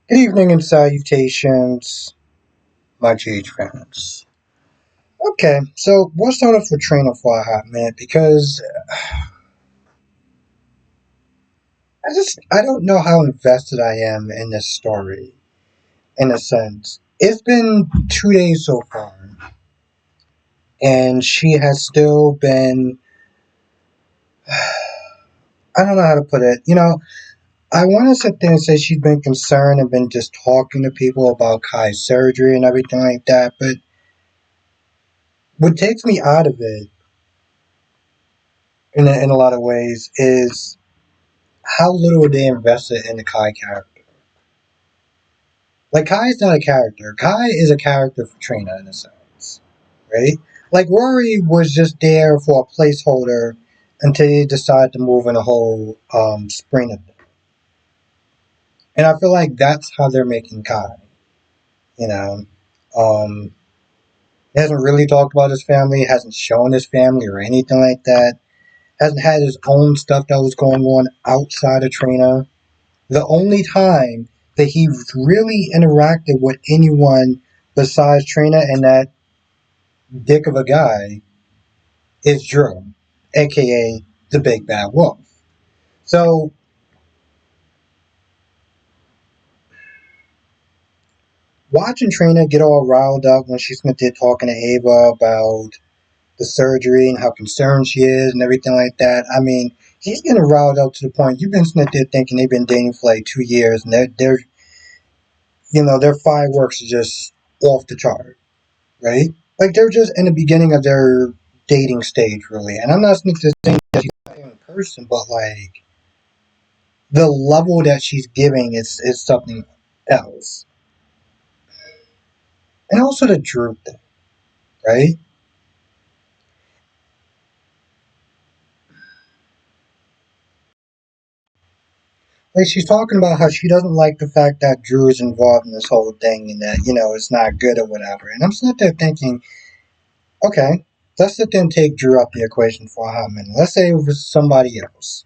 Good evening and salutations, my GH fans. Okay, so we'll start off with Trina for a hot minute because I don't know how invested I am in this story, in a sense. It's been 2 days so far, and she has still been, I don't know how to put it. I want to sit there and say she's been concerned and been just talking to people about Kai's surgery and everything like that, but what takes me out of it in a lot of ways is how little are they invested in the Kai character. Like, Kai is not a character. Kai is a character for Trina in a sense, right? Like, Rory was just there for a placeholder until he decided to move in a whole spring of it. And I feel like that's how they're making Kai. You know, um, he hasn't really talked about his family, hasn't shown his family or anything like that. Hasn't had his own stuff that was going on outside of Trina. The only time that he really interacted with anyone besides Trina and that dick of a guy is Drew, aka the Big Bad Wolf. So, watching Trina get all riled up when she's there talking to Ava about the surgery and how concerned she is and everything like that, I mean, he's getting riled up to the point you've been sitting there thinking they've been dating for like 2 years and their fireworks are just off the chart, right? Like, they're just in the beginning of their dating stage, really. And I'm not just saying that she's not a person, but like the level that she's giving is something else. And also the Drew thing, right? Like, she's talking about how she doesn't like the fact that Drew is involved in this whole thing and that, it's not good or whatever. And I'm sitting there thinking, okay, let's sit there and take Drew out the equation for a hot minute. Let's say it was somebody else.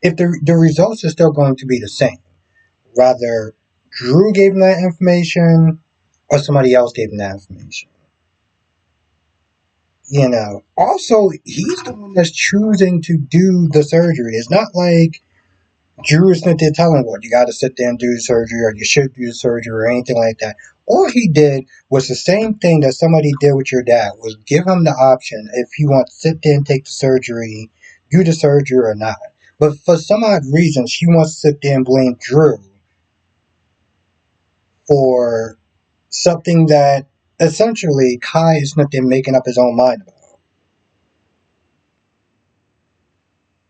If the results are still going to be the same, rather Drew gave him that information or somebody else gave him that information. Also, he's the one that's choosing to do the surgery. It's not like Drew is not there telling what you got to sit there and do the surgery or you should do the surgery or anything like that. All he did was the same thing that somebody did with your dad, was give him the option if he wants to sit there and take the surgery, do the surgery or not. But for some odd reason, she wants to sit there and blame Drew for something that essentially Kai is not there making up his own mind about.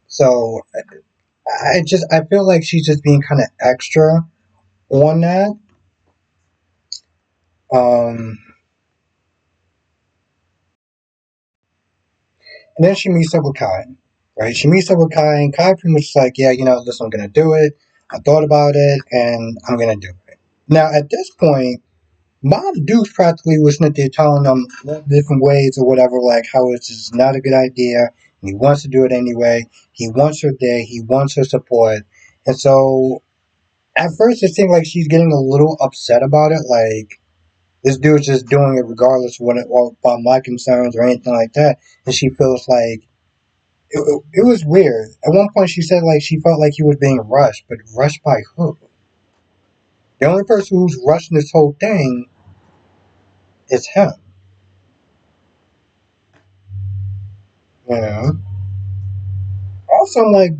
So I feel like she's just being kind of extra on that. Um, and then she meets up with Kai, right? She meets up with Kai, and Kai pretty much is like, yeah, listen, I'm gonna do it. I thought about it, and I'm gonna do it. Now at this point, Mom Dukes practically was not there telling them different ways or whatever, like how it's just not a good idea, and he wants to do it anyway. He wants her there. He wants her support, and so at first it seemed like she's getting a little upset about it, like this dude's just doing it regardless of about my concerns or anything like that. And she feels like it was weird. At one point, she said like she felt like he was being rushed, but rushed by who? The only person who's rushing this whole thing is him. You know. Also, I'm like,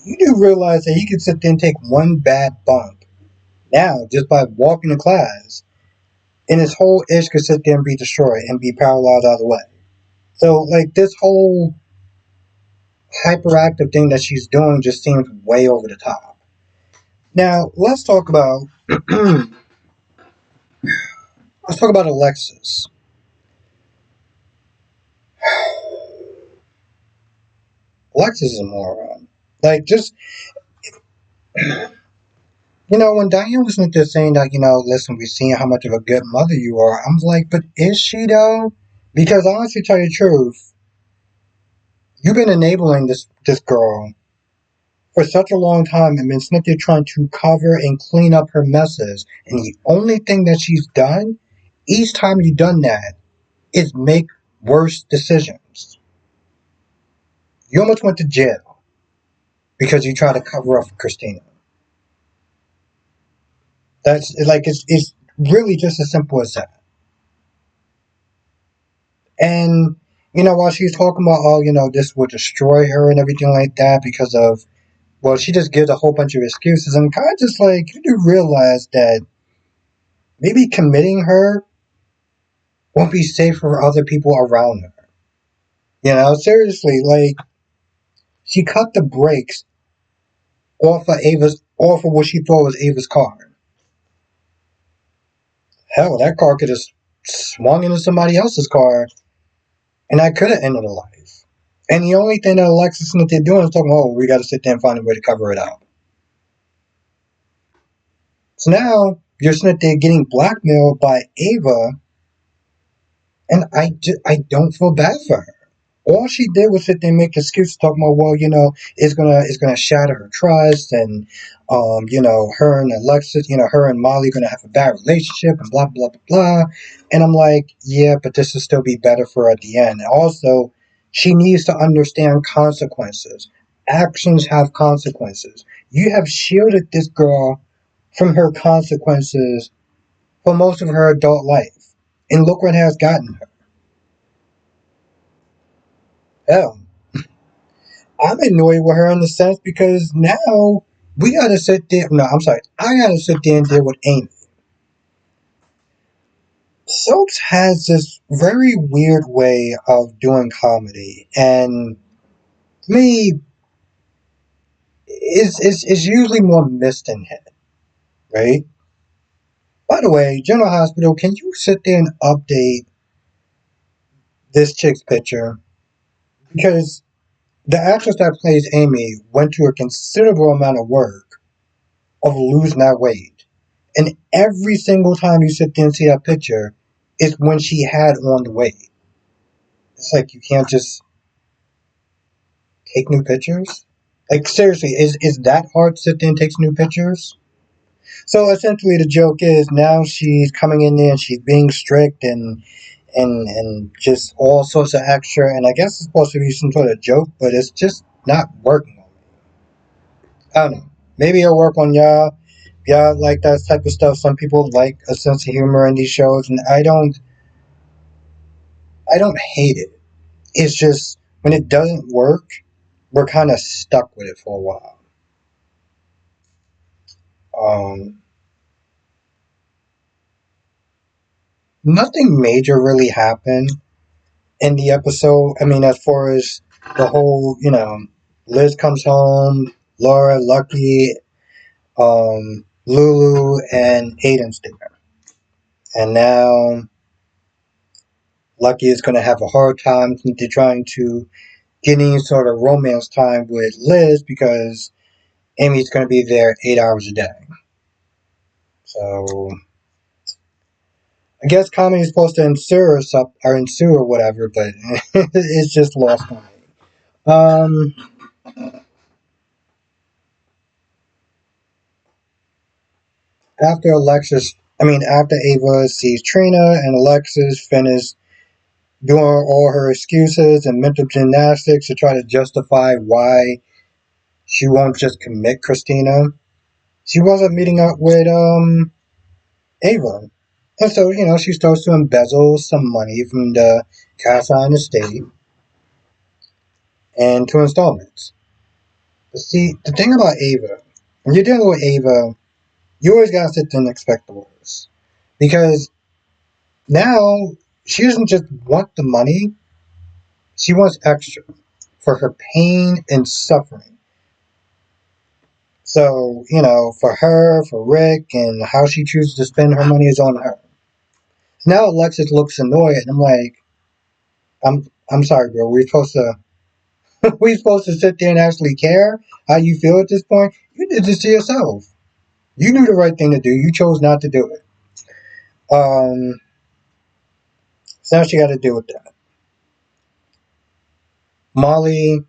you do realize that he could sit there and take one bad bump now just by walking to class, and his whole ish could sit there and be destroyed and be paralyzed out of the way. So, like, this whole hyperactive thing that she's doing just seems way over the top. Now, let's talk about Alexis. Alexis is a moron. Like, just when Diane was just saying that, listen, we've seen how much of a good mother you are. I'm like, but is she though? Because honestly, tell you the truth, you've been enabling this girl for such a long time and been Cynthia trying to cover and clean up her messes. And the only thing that she's done, each time you've done that, is make worse decisions. You almost went to jail because you tried to cover up for Christina. That's like it's really just as simple as that. And while she's talking about, oh, this will destroy her and everything like that because of, well, she just gives a whole bunch of excuses. And kind of just like, you do realize that maybe committing her won't be safe for other people around her. Seriously, like, she cut the brakes off of what she thought was Ava's car. Hell, that car could have swung into somebody else's car, and that could have ended a life. And the only thing that Alexis and they're doing is talking, oh, we got to sit there and find a way to cover it up. So now you're sitting there getting blackmailed by Ava, and I don't feel bad for her. All she did was sit there and make excuses, talking about, well, it's gonna shatter her trust, and her and Alexis, her and Molly gonna have a bad relationship, and blah blah blah blah. And I'm like, yeah, but this will still be better for her at the end. And also, she needs to understand consequences. Actions have consequences. You have shielded this girl from her consequences for most of her adult life, and look what has gotten her. Hell, I'm annoyed with her in the sense because now we gotta sit there. No, I'm sorry. I gotta sit there and deal with Amy. Soaps has this very weird way of doing comedy, and to me, it's usually more missed than hit, right? By the way, General Hospital, can you sit there and update this chick's picture? Because the actress that plays Amy went through a considerable amount of work of losing that weight. And every single time you sit there and see that picture, it's when she had on the weight. It's like you can't just take new pictures. Like seriously, is that hard to sit there and take new pictures? So essentially, the joke is now she's coming in there and she's being strict and just all sorts of extra. And I guess it's supposed to be some sort of joke, but it's just not working on me. I don't know. Maybe it'll work on y'all. Y'all like that type of stuff. Some people like a sense of humor in these shows, and I don't. I don't hate it. It's just when it doesn't work, we're kind of stuck with it for a while. Um, Nothing major really happened in the episode. I mean, as far as the whole, Liz comes home, Laura, Lucky, Lulu, and Aiden's there, and now Lucky is going to have a hard time trying to get any sort of romance time with Liz because Amy's going to be there 8 hours a day. So I guess comedy is supposed to ensue or whatever, but it's just lost on me. Um, after after Ava sees Trina and Alexis finish doing all her excuses and mental gymnastics to try to justify why she won't just commit Christina, she wasn't meeting up with Ava. And so, she starts to embezzle some money from the Casa estate and to installments. But see, the thing about Ava, when you're dealing with Ava, you always gotta sit there and expect the worst. Because now, she doesn't just want the money, she wants extra for her pain and suffering. So, for her, for Rick, and how she chooses to spend her money is on her. Now Alexis looks annoyed, and I'm like, I'm sorry, bro. We supposed to sit there and actually care how you feel at this point? You did this to yourself. You knew the right thing to do. You chose not to do it. Um, so now she got to deal with that. Molly,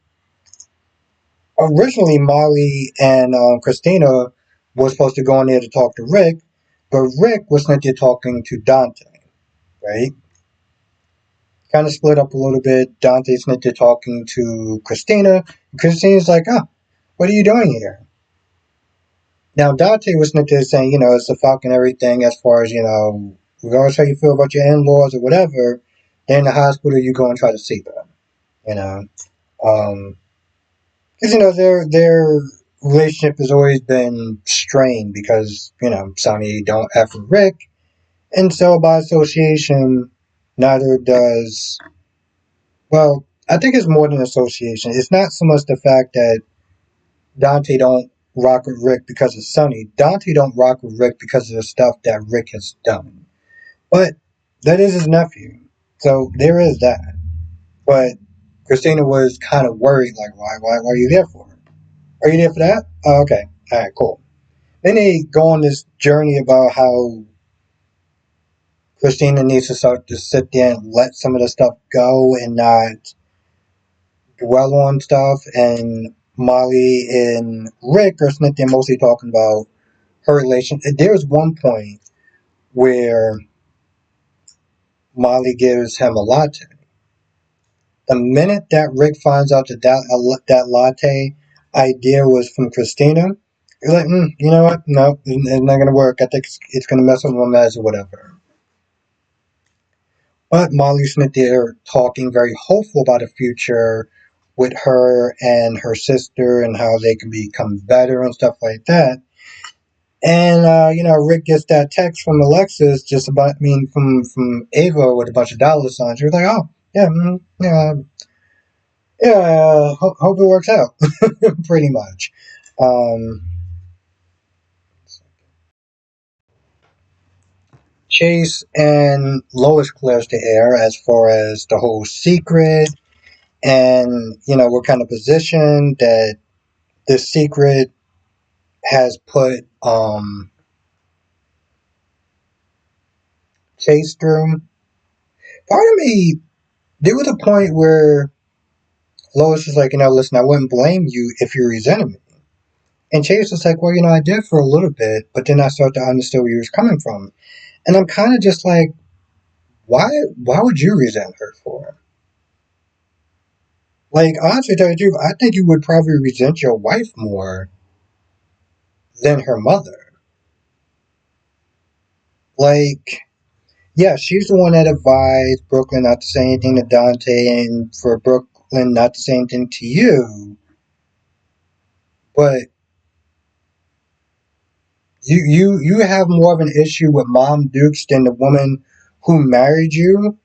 Originally, Molly and Christina was supposed to go in there to talk to Rick, but Rick was sent there talking to Dante, right? Kind of split up a little bit. Dante's sent there talking to Christina. Christina's like, oh, what are you doing here? Now, Dante was sent there saying, it's the fucking everything as far as, regardless how you feel about your in-laws or whatever, they're in the hospital, you go and try to see them, you know? Um, Because their relationship has always been strained because Sonny don't F with Rick, and so by association, neither does. Well, I think it's more than association. It's not so much the fact that Dante don't rock with Rick because of Sonny. Dante don't rock with Rick because of the stuff that Rick has done. But that is his nephew, so there is that. But Christina was kind of worried, like, why are you there for? Are you there for that? Oh, okay. All right, cool. Then they go on this journey about how Christina needs to start to sit there and let some of the stuff go and not dwell on stuff. And Molly and Rick are sitting there mostly talking about her relation. There's one point where Molly gives him a latte. The minute that Rick finds out that latte idea was from Christina, he's like, you know what? No, it's not going to work. I think it's going to mess with my meds or whatever. But Molly Smith there talking very hopeful about a future with her and her sister and how they can become better and stuff like that. And Rick gets that text from Alexis just about from Ava with a bunch of dollar signs. You're like, oh yeah, yeah, yeah. Hope it works out. Pretty much. Um, Chase and Lois clears the air as far as the whole secret and what kind of position that this secret has put Chase through. Part of me, there was a point where Lois was like, listen, I wouldn't blame you if you resented me. And Chase was like, well, I did for a little bit, but then I started to understand where he was coming from. And I'm kind of just like, why would you resent her for? Like, honestly, to tell you the truth, I think you would probably resent your wife more than her mother. Like, yeah, she's the one that advised Brooklyn not to say anything to Dante and for Brooklyn not to say anything to you. But you have more of an issue with Mom Dukes than the woman who married you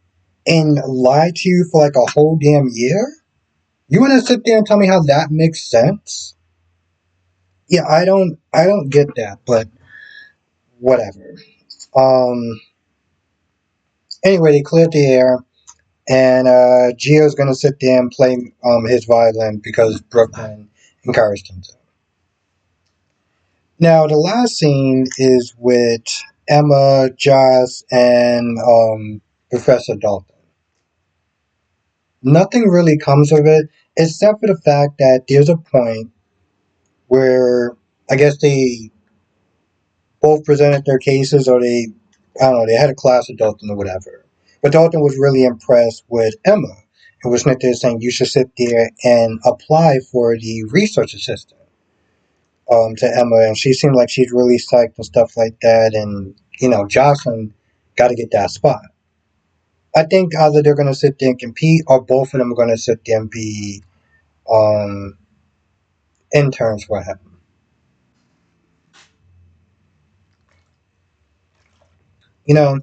and lied to you for like a whole damn year? You want to sit there and tell me how that makes sense? Yeah, I don't get that, but whatever. Um anyway, they cleared the air and Gio's gonna sit there and play his violin because Brooklyn encouraged him to. Now the last scene is with Emma, Joss, and Professor Dalton. Nothing really comes of it except for the fact that there's a point where I guess they both presented their cases, or I don't know, they had a class with Dalton or whatever. But Dalton was really impressed with Emma and was there saying you should sit there and apply for the research assistant to Emma, and she seemed like she's really psyched and stuff like that. And Jocelyn got to get that spot. I think either they're going to sit there and compete, or both of them are going to sit there and be um, interns for him. You know,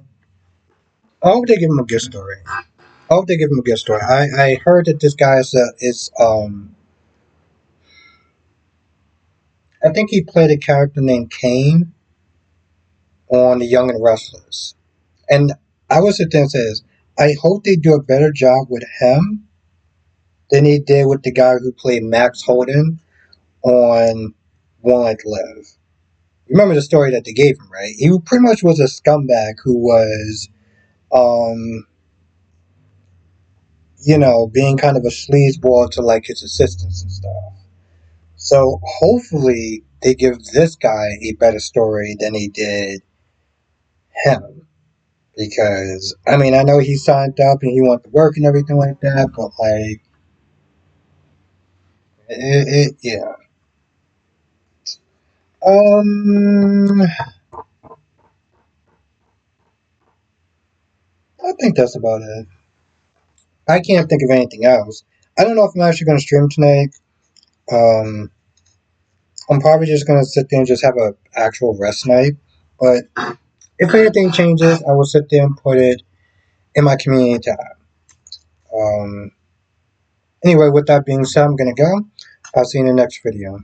I hope they give him a good story. I hope they give him a good story. I heard that this guy is I think he played a character named Kane on The Young and Restless. And I would sit there and say this, I hope they do a better job with him than they did with the guy who played Max Holden on One Life to Live. You remember the story that they gave him, right? He pretty much was a scumbag who was, um, being kind of a sleazeball to like his assistants and stuff. So hopefully they give this guy a better story than they did him. Because I mean, I know he signed up and he wanted to work and everything like that, but like, yeah. I think that's about it. I can't think of anything else. I don't know if I'm actually going to stream tonight. Um, I'm probably just going to sit there and just have a actual rest night. But if anything changes, I will sit there and put it in my community tab. Anyway, with that being said, I'm going to go. I'll see you in the next video.